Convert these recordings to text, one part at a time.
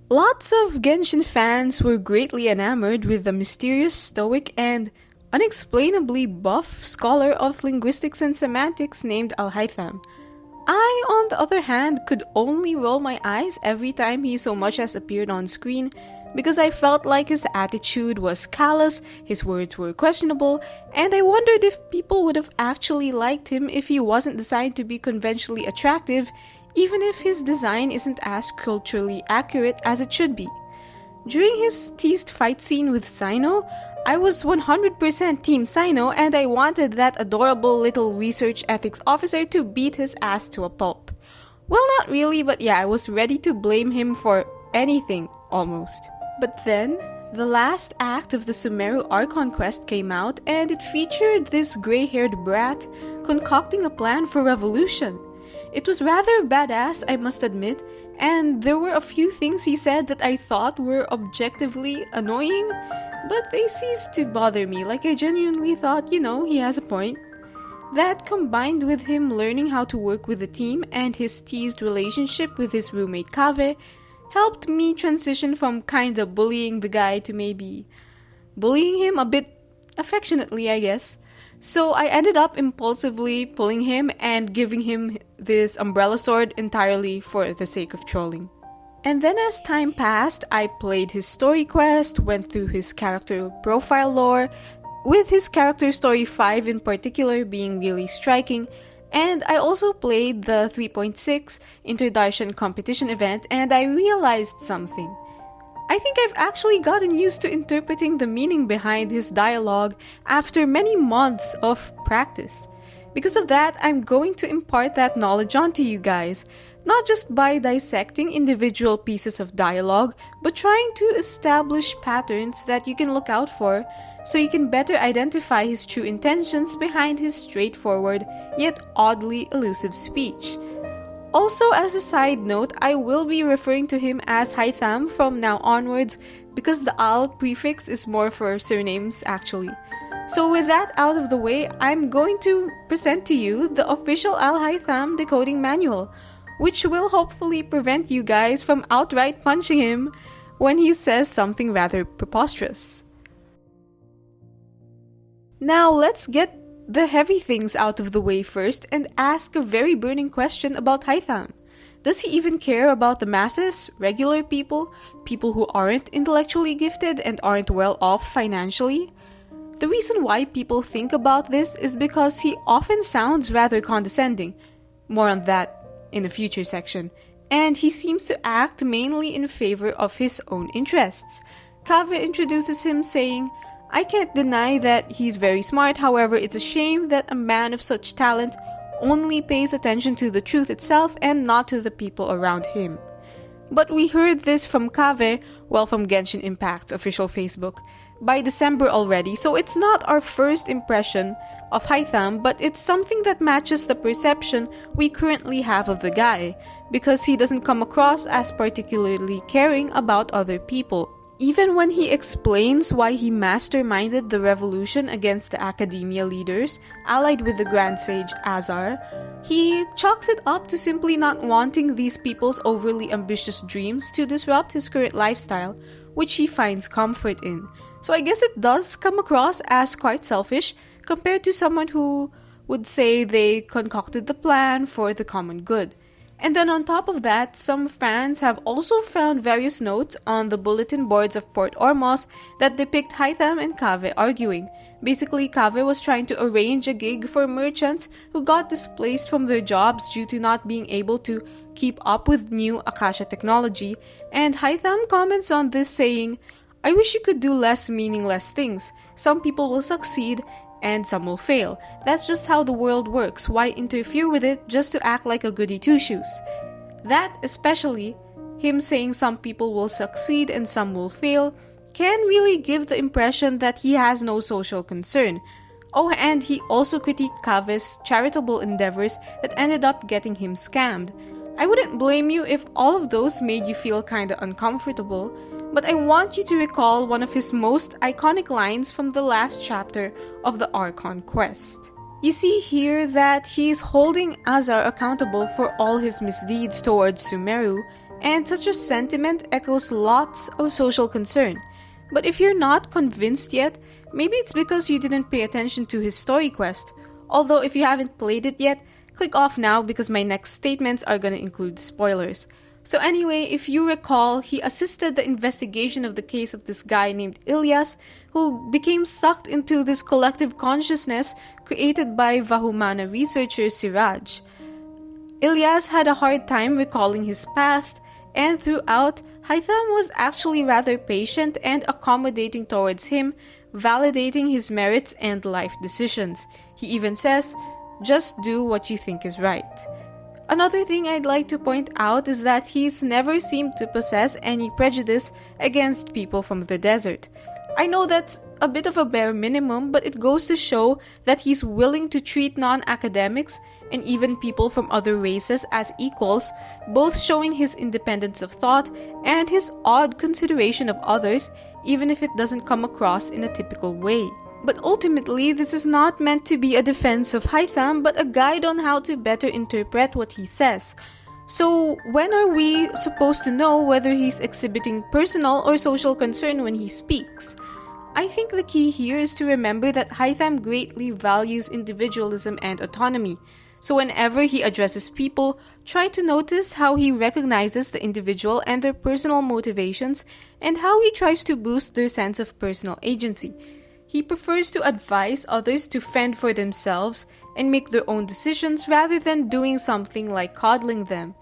Lots of Genshin fans were greatly enamored with the mysterious, stoic, and unexplainably buff scholar of linguistics and semantics named Alhaitham. I, on the other hand, could only roll my eyes every time he so much as appeared on screen because I felt like his attitude was callous, his words were questionable, and I wondered if people would have actually liked him if he wasn't designed to be conventionally attractive, even if his design isn't as culturally accurate as it should be. During his teased fight scene with Sino, I was 100% Team Sino and I wanted that adorable little research ethics officer to beat his ass to a pulp. Well, not really, but yeah, I was ready to blame him for anything, almost. But then, the last act of the Sumeru Archon quest came out and it featured this grey-haired brat concocting a plan for revolution. It was rather badass, I must admit, and there were a few things he said that I thought were objectively annoying, but they ceased to bother me, like I genuinely thought, he has a point. That combined with him learning how to work with the team and his teased relationship with his roommate Kaveh helped me transition from kinda bullying the guy to maybe bullying him a bit affectionately, I guess. So I ended up impulsively pulling him and giving him this umbrella sword entirely for the sake of trolling. And then as time passed, I played his story quest, went through his character profile lore, with his character story 5 in particular being really striking, and I also played the 3.6 Interdarshan competition event and I realized something. I think I've actually gotten used to interpreting the meaning behind his dialogue after many months of practice. Because of that, I'm going to impart that knowledge onto you guys, not just by dissecting individual pieces of dialogue, but trying to establish patterns that you can look out for so you can better identify his true intentions behind his straightforward yet oddly elusive speech. Also, as a side note, I will be referring to him as Alhaitham from now onwards because the Al prefix is more for surnames actually. So with that out of the way, I'm going to present to you the official Alhaitham Decoding Manual, which will hopefully prevent you guys from outright punching him when he says something rather preposterous. Now let's get the heavy things out of the way first and ask a very burning question about Alhaitham. Does he even care about the masses, regular people, people who aren't intellectually gifted and aren't well off financially? The reason why people think about this is because he often sounds rather condescending. More on that in the future section. And he seems to act mainly in favor of his own interests. Kaveh introduces him saying, "I can't deny that he's very smart, however, it's a shame that a man of such talent only pays attention to the truth itself and not to the people around him." But we heard this from Kaveh, from Genshin Impact's official Facebook, by December already, so it's not our first impression of Alhaitham, but it's something that matches the perception we currently have of the guy, because he doesn't come across as particularly caring about other people. Even when he explains why he masterminded the revolution against the academia leaders, allied with the Grand Sage Azar, he chalks it up to simply not wanting these people's overly ambitious dreams to disrupt his current lifestyle, which he finds comfort in. So I guess it does come across as quite selfish compared to someone who would say they concocted the plan for the common good. And then on top of that, some fans have also found various notes on the bulletin boards of Port Ormos that depict Alhaitham and Kaveh arguing. Basically, Kaveh was trying to arrange a gig for merchants who got displaced from their jobs due to not being able to keep up with new Akasha technology, and Alhaitham comments on this saying, "I wish you could do less meaningless things. Some people will succeed and some will fail. That's just how the world works. Why interfere with it just to act like a goody two-shoes?" That, especially, him saying some people will succeed and some will fail, can really give the impression that he has no social concern. Oh, and he also critiqued Kaveh's charitable endeavors that ended up getting him scammed. I wouldn't blame you if all of those made you feel kinda uncomfortable, but I want you to recall one of his most iconic lines from the last chapter of the Archon quest. You see here that he's holding Azar accountable for all his misdeeds towards Sumeru, and such a sentiment echoes lots of social concern. But if you're not convinced yet, maybe it's because you didn't pay attention to his story quest. Although if you haven't played it yet, click off now because my next statements are gonna include spoilers. So anyway, if you recall, he assisted the investigation of the case of this guy named Ilyas, who became sucked into this collective consciousness created by Vahumana researcher Siraj. Ilyas had a hard time recalling his past, and throughout, Alhaitham was actually rather patient and accommodating towards him, validating his merits and life decisions. He even says, "Just do what you think is right." Another thing I'd like to point out is that he's never seemed to possess any prejudice against people from the desert. I know that's a bit of a bare minimum, but it goes to show that he's willing to treat non-academics and even people from other races as equals, both showing his independence of thought and his odd consideration of others, even if it doesn't come across in a typical way. But ultimately, this is not meant to be a defense of Alhaitham, but a guide on how to better interpret what he says. So, when are we supposed to know whether he's exhibiting personal or social concern when he speaks? I think the key here is to remember that Alhaitham greatly values individualism and autonomy. So whenever he addresses people, try to notice how he recognizes the individual and their personal motivations and how he tries to boost their sense of personal agency. He prefers to advise others to fend for themselves and make their own decisions rather than doing something like coddling them.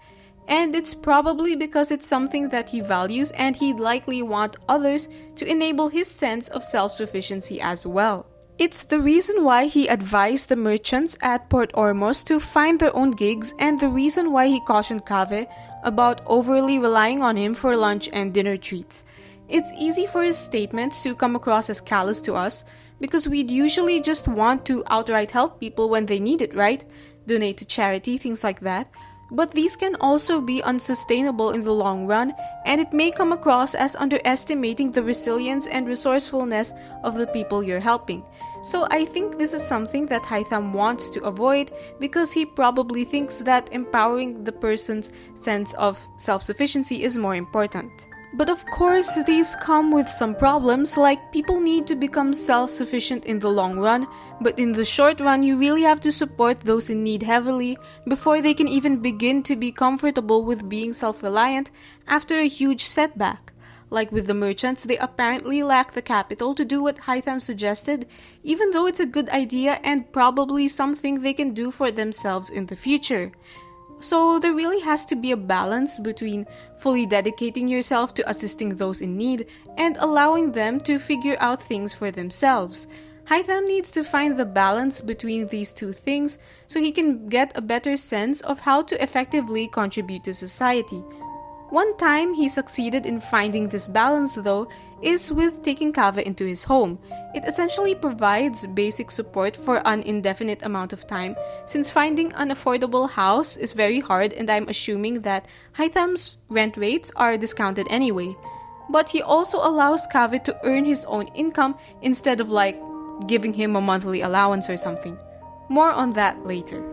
And it's probably because it's something that he values and he'd likely want others to enable his sense of self-sufficiency as well. It's the reason why he advised the merchants at Port Ormos to find their own gigs and the reason why he cautioned Kaveh about overly relying on him for lunch and dinner treats. It's easy for his statements to come across as callous to us because we'd usually just want to outright help people when they need it, right? Donate to charity, things like that. But these can also be unsustainable in the long run, and it may come across as underestimating the resilience and resourcefulness of the people you're helping. So I think this is something that Alhaitham wants to avoid because he probably thinks that empowering the person's sense of self-sufficiency is more important. But of course, these come with some problems, like people need to become self-sufficient in the long run, but in the short run, you really have to support those in need heavily before they can even begin to be comfortable with being self-reliant after a huge setback. Like with the merchants, they apparently lack the capital to do what Alhaitham suggested, even though it's a good idea and probably something they can do for themselves in the future. So there really has to be a balance between fully dedicating yourself to assisting those in need and allowing them to figure out things for themselves. Alhaitham needs to find the balance between these two things so he can get a better sense of how to effectively contribute to society. One time he succeeded in finding this balance, though, is with taking Kaveh into his home. It essentially provides basic support for an indefinite amount of time, since finding an affordable house is very hard, and I'm assuming that Alhaitham's rent rates are discounted anyway. But he also allows Kaveh to earn his own income instead of giving him a monthly allowance or something. More on that later.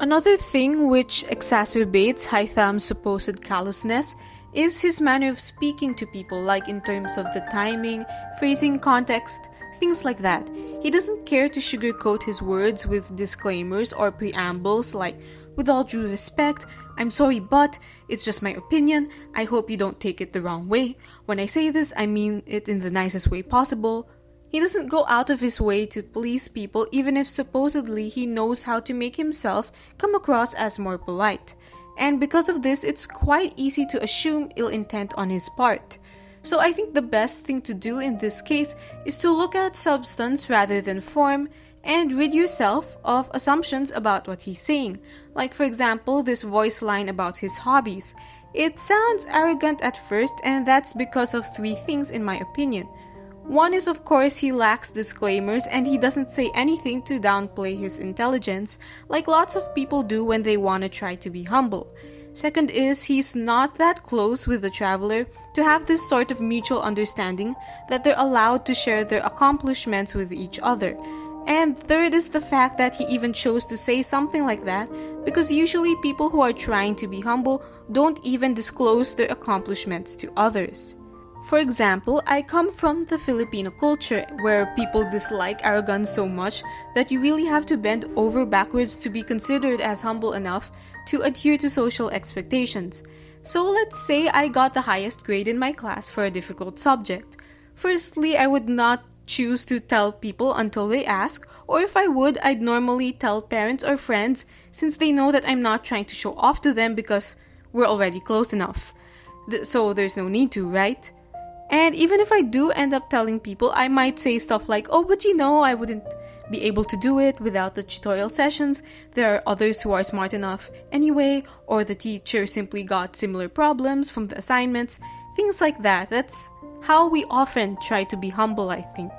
Another thing which exacerbates Alhaitham's supposed callousness is his manner of speaking to people, like in terms of the timing, phrasing, context, things like that. He doesn't care to sugarcoat his words with disclaimers or preambles like, "With all due respect, I'm sorry but, it's just my opinion, I hope you don't take it the wrong way. When I say this, I mean it in the nicest way possible." He doesn't go out of his way to please people even if supposedly he knows how to make himself come across as more polite. And because of this, it's quite easy to assume ill intent on his part. So I think the best thing to do in this case is to look at substance rather than form and rid yourself of assumptions about what he's saying. Like for example, this voice line about his hobbies. It sounds arrogant at first, and that's because of three things in my opinion. One is, of course, he lacks disclaimers and he doesn't say anything to downplay his intelligence, like lots of people do when they want to try to be humble. Second is, he's not that close with the traveler to have this sort of mutual understanding that they're allowed to share their accomplishments with each other. And third is the fact that he even chose to say something like that because usually people who are trying to be humble don't even disclose their accomplishments to others. For example, I come from the Filipino culture where people dislike arrogance so much that you really have to bend over backwards to be considered as humble enough to adhere to social expectations. So let's say I got the highest grade in my class for a difficult subject. Firstly, I would not choose to tell people until they ask, or if I would, I'd normally tell parents or friends since they know that I'm not trying to show off to them because we're already close enough. So there's no need to, right? And even if I do end up telling people, I might say stuff like, oh, but I wouldn't be able to do it without the tutorial sessions. There are others who are smart enough anyway, or the teacher simply got similar problems from the assignments. Things like that. That's how we often try to be humble, I think.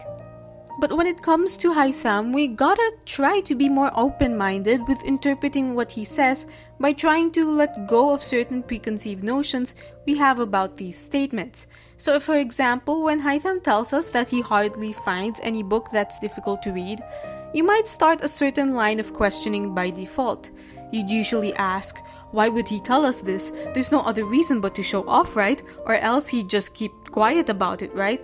But when it comes to Alhaitham, we gotta try to be more open-minded with interpreting what he says by trying to let go of certain preconceived notions we have about these statements. So if, for example, when Alhaitham tells us that he hardly finds any book that's difficult to read, you might start a certain line of questioning by default. You'd usually ask, why would he tell us this? There's no other reason but to show off, right? Or else he'd just keep quiet about it, right?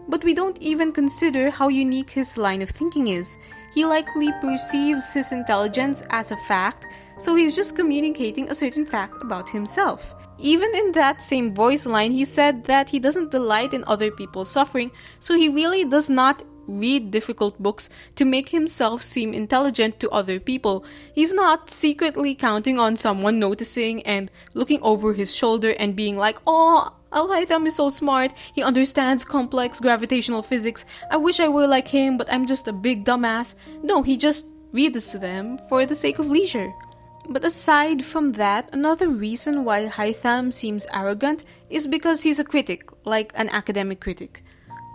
But we don't even consider how unique his line of thinking is. He likely perceives his intelligence as a fact, so he's just communicating a certain fact about himself. Even in that same voice line, he said that he doesn't delight in other people's suffering, so he really does not read difficult books to make himself seem intelligent to other people. He's not secretly counting on someone noticing and looking over his shoulder and being like, oh, Alhaitham is so smart, he understands complex gravitational physics, I wish I were like him, but I'm just a big dumbass. No, he just reads them for the sake of leisure. But aside from that, another reason why Alhaitham seems arrogant is because he's a critic, like an academic critic.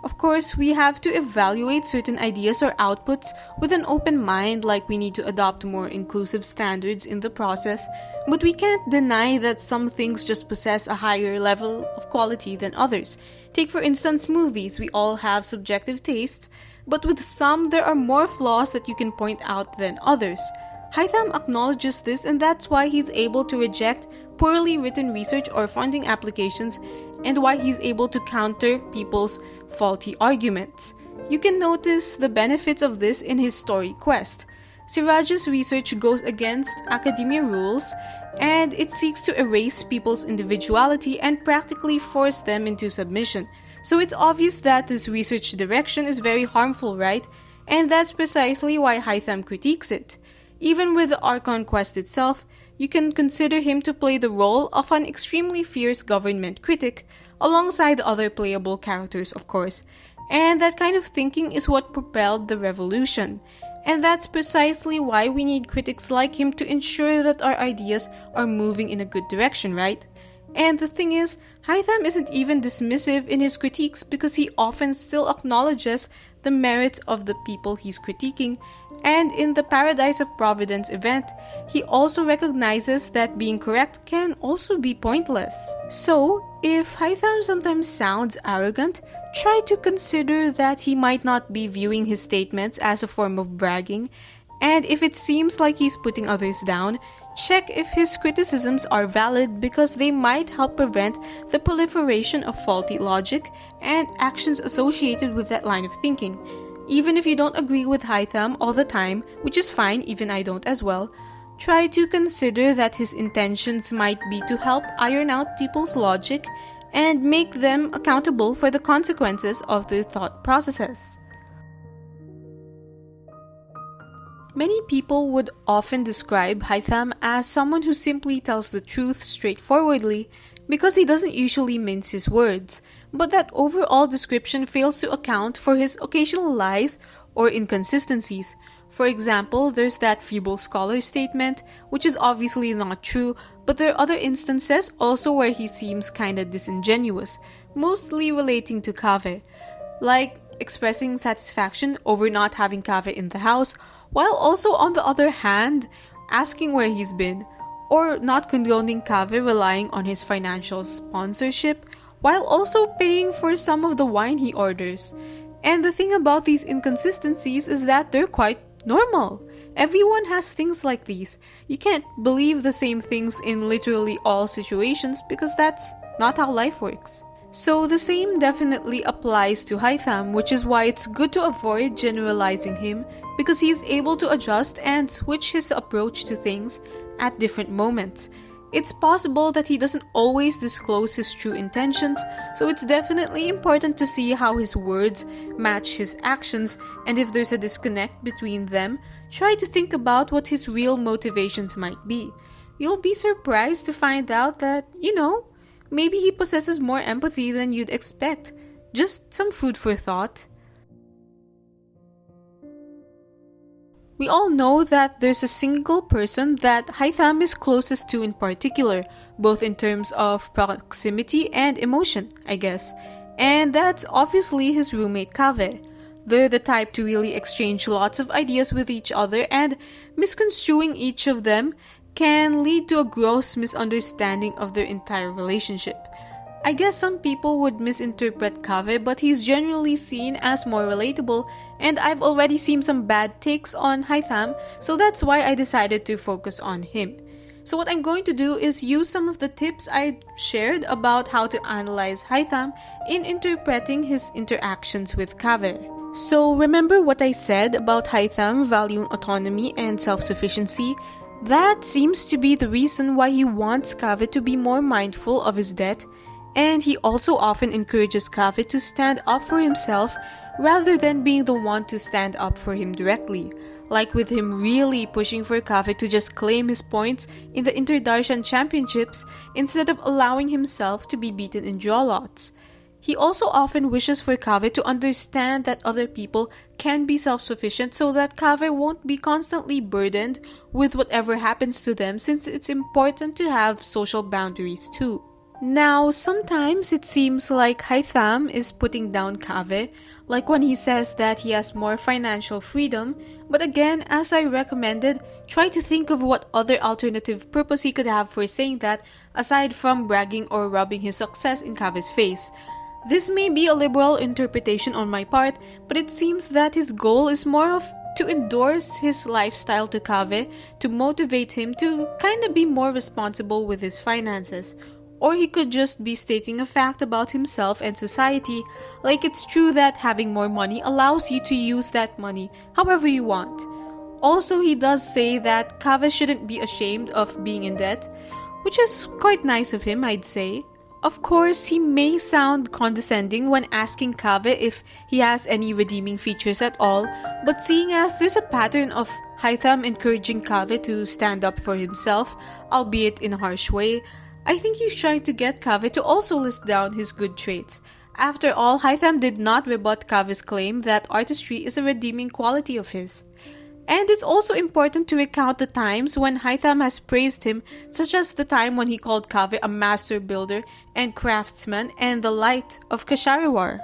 Of course, we have to evaluate certain ideas or outputs with an open mind, like we need to adopt more inclusive standards in the process, but we can't deny that some things just possess a higher level of quality than others. Take for instance movies, we all have subjective tastes, but with some there are more flaws that you can point out than others. Alhaitham acknowledges this, and that's why he's able to reject poorly written research or funding applications, and why he's able to counter people's faulty arguments. You can notice the benefits of this in his story Quest. Siraj's research goes against academia rules, and it seeks to erase people's individuality and practically force them into submission. So it's obvious that this research direction is very harmful, right? And that's precisely why Alhaitham critiques it. Even with the Archon quest itself, you can consider him to play the role of an extremely fierce government critic, alongside the other playable characters, of course. And that kind of thinking is what propelled the revolution. And that's precisely why we need critics like him to ensure that our ideas are moving in a good direction, right? And the thing is, Alhaitham isn't even dismissive in his critiques because he often still acknowledges the merits of the people he's critiquing, and in the Paradise of Providence event, he also recognizes that being correct can also be pointless. So, if Alhaitham sometimes sounds arrogant, try to consider that he might not be viewing his statements as a form of bragging, and if it seems like he's putting others down, check if his criticisms are valid because they might help prevent the proliferation of faulty logic and actions associated with that line of thinking. Even if you don't agree with Alhaitham all the time, which is fine, even I don't as well, try to consider that his intentions might be to help iron out people's logic and make them accountable for the consequences of their thought processes. Many people would often describe Alhaitham as someone who simply tells the truth straightforwardly because he doesn't usually mince his words, but that overall description fails to account for his occasional lies or inconsistencies. For example, there's that feeble scholar statement, which is obviously not true, but there are other instances also where he seems kinda disingenuous, mostly relating to Kaveh, like expressing satisfaction over not having Kaveh in the house, while also on the other hand, asking where he's been, or not condoning Kaveh relying on his financial sponsorship, while also paying for some of the wine he orders. And the thing about these inconsistencies is that they're quite normal, Everyone has things like these. You can't believe the same things in literally all situations because that's not how life works. So the same definitely applies to Alhaitham, which is why it's good to avoid generalizing him because he is able to adjust and switch his approach to things at different moments. It's possible that he doesn't always disclose his true intentions, so it's definitely important to see how his words match his actions, and if there's a disconnect between them, try to think about what his real motivations might be. You'll be surprised to find out that, maybe he possesses more empathy than you'd expect. Just some food for thought. We all know that there's a single person that Alhaitham is closest to in particular, both in terms of proximity and emotion, I guess. And that's obviously his roommate Kaveh. They're the type to really exchange lots of ideas with each other, and misconstruing each of them can lead to a gross misunderstanding of their entire relationship. I guess some people would misinterpret Kaveh, but he's generally seen as more relatable, and I've already seen some bad takes on Alhaitham, so that's why I decided to focus on him. So what I'm going to do is use some of the tips I shared about how to analyze Alhaitham in interpreting his interactions with Kaveh. So remember what I said about Alhaitham valuing autonomy and self-sufficiency? That seems to be the reason why he wants Kaveh to be more mindful of his debt, and he also often encourages Kaveh to stand up for himself rather than being the one to stand up for him directly, like with him really pushing for Kaveh to just claim his points in the Interdarshan Championships instead of allowing himself to be beaten in draw lots. He also often wishes for Kaveh to understand that other people can be self-sufficient so that Kaveh won't be constantly burdened with whatever happens to them, since it's important to have social boundaries too. Now, sometimes it seems like Alhaitham is putting down Kaveh, like when he says that he has more financial freedom, but again, as I recommended, try to think of what other alternative purpose he could have for saying that aside from bragging or rubbing his success in Kaveh's face. This may be a liberal interpretation on my part, but it seems that his goal is more of to endorse his lifestyle to Kaveh to motivate him to kinda be more responsible with his finances. Or he could just be stating a fact about himself and society, like it's true that having more money allows you to use that money however you want. Also, he does say that Kaveh shouldn't be ashamed of being in debt, which is quite nice of him, I'd say. Of course, he may sound condescending when asking Kaveh if he has any redeeming features at all, but seeing as there's a pattern of Alhaitham encouraging Kaveh to stand up for himself, albeit in a harsh way, I think he's trying to get Kaveh to also list down his good traits. After all, Alhaitham did not rebut Kaveh's claim that artistry is a redeeming quality of his. And it's also important to recount the times when Alhaitham has praised him, such as the time when he called Kaveh a master builder and craftsman and the light of Kashariwar.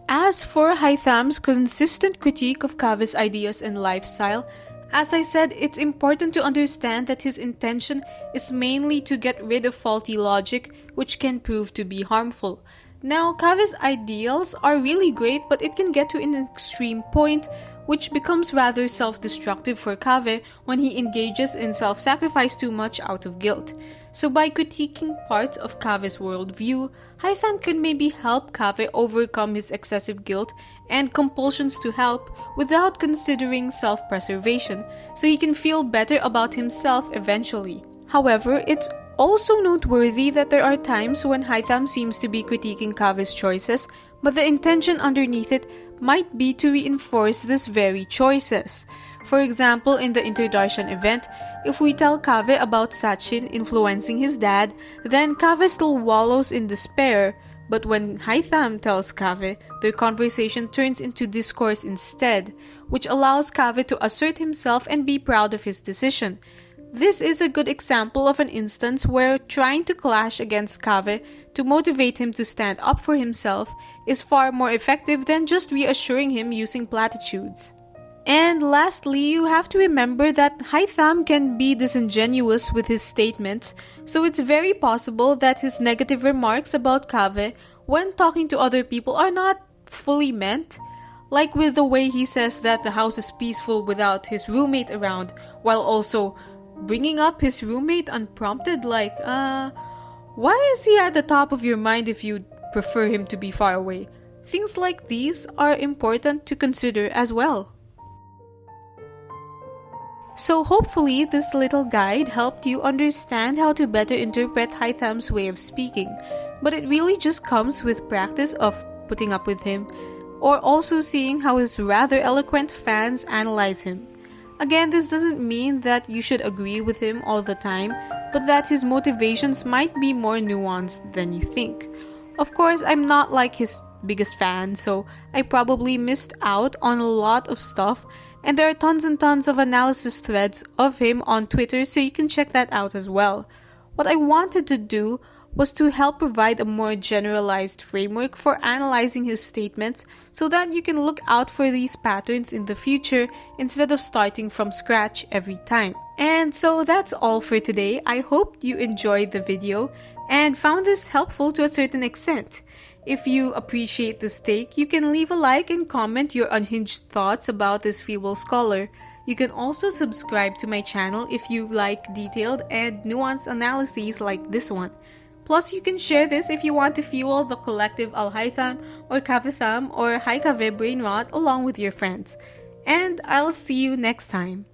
As for Alhaitham's consistent critique of Kaveh's ideas and lifestyle, as I said, it's important to understand that his intention is mainly to get rid of faulty logic, which can prove to be harmful. Now, Kaveh's ideals are really great, but it can get to an extreme point, which becomes rather self-destructive for Kaveh when he engages in self-sacrifice too much out of guilt. So by critiquing parts of Kaveh's worldview, Alhaitham can maybe help Kaveh overcome his excessive guilt and compulsions to help without considering self-preservation, so he can feel better about himself eventually. However, it's also noteworthy that there are times when Alhaitham seems to be critiquing Kaveh's choices, but the intention underneath it might be to reinforce these very choices. For example, in the Interdarshan event, if we tell Kaveh about Sachin influencing his dad, then Kaveh still wallows in despair, but when Alhaitham tells Kaveh, their conversation turns into discourse instead, which allows Kaveh to assert himself and be proud of his decision. This is a good example of an instance where trying to clash against Kaveh to motivate him to stand up for himself is far more effective than just reassuring him using platitudes. And lastly, you have to remember that Alhaitham can be disingenuous with his statements, so it's very possible that his negative remarks about Kaveh when talking to other people are not fully meant. Like with the way he says that the house is peaceful without his roommate around, while also bringing up his roommate unprompted, like, why is he at the top of your mind if you prefer him to be far away? Things like these are important to consider as well. So hopefully this little guide helped you understand how to better interpret Haitham's way of speaking, but it really just comes with practice of putting up with him, or also seeing how his rather eloquent fans analyze him. Again, this doesn't mean that you should agree with him all the time, but that his motivations might be more nuanced than you think. Of course, I'm not like his biggest fan, so I probably missed out on a lot of stuff, and there are tons and tons of analysis threads of him on Twitter, so you can check that out as well. What I wanted to do was to help provide a more generalized framework for analyzing his statements so that you can look out for these patterns in the future instead of starting from scratch every time. And so that's all for today. I hope you enjoyed the video and found this helpful to a certain extent. If you appreciate this take, you can leave a like and comment your unhinged thoughts about this feeble scholar. You can also subscribe to my channel if you like detailed and nuanced analyses like this one. Plus, you can share this if you want to fuel the collective Alhaitham or Kaveh or Hi Kaveh brain rot along with your friends. And I'll see you next time.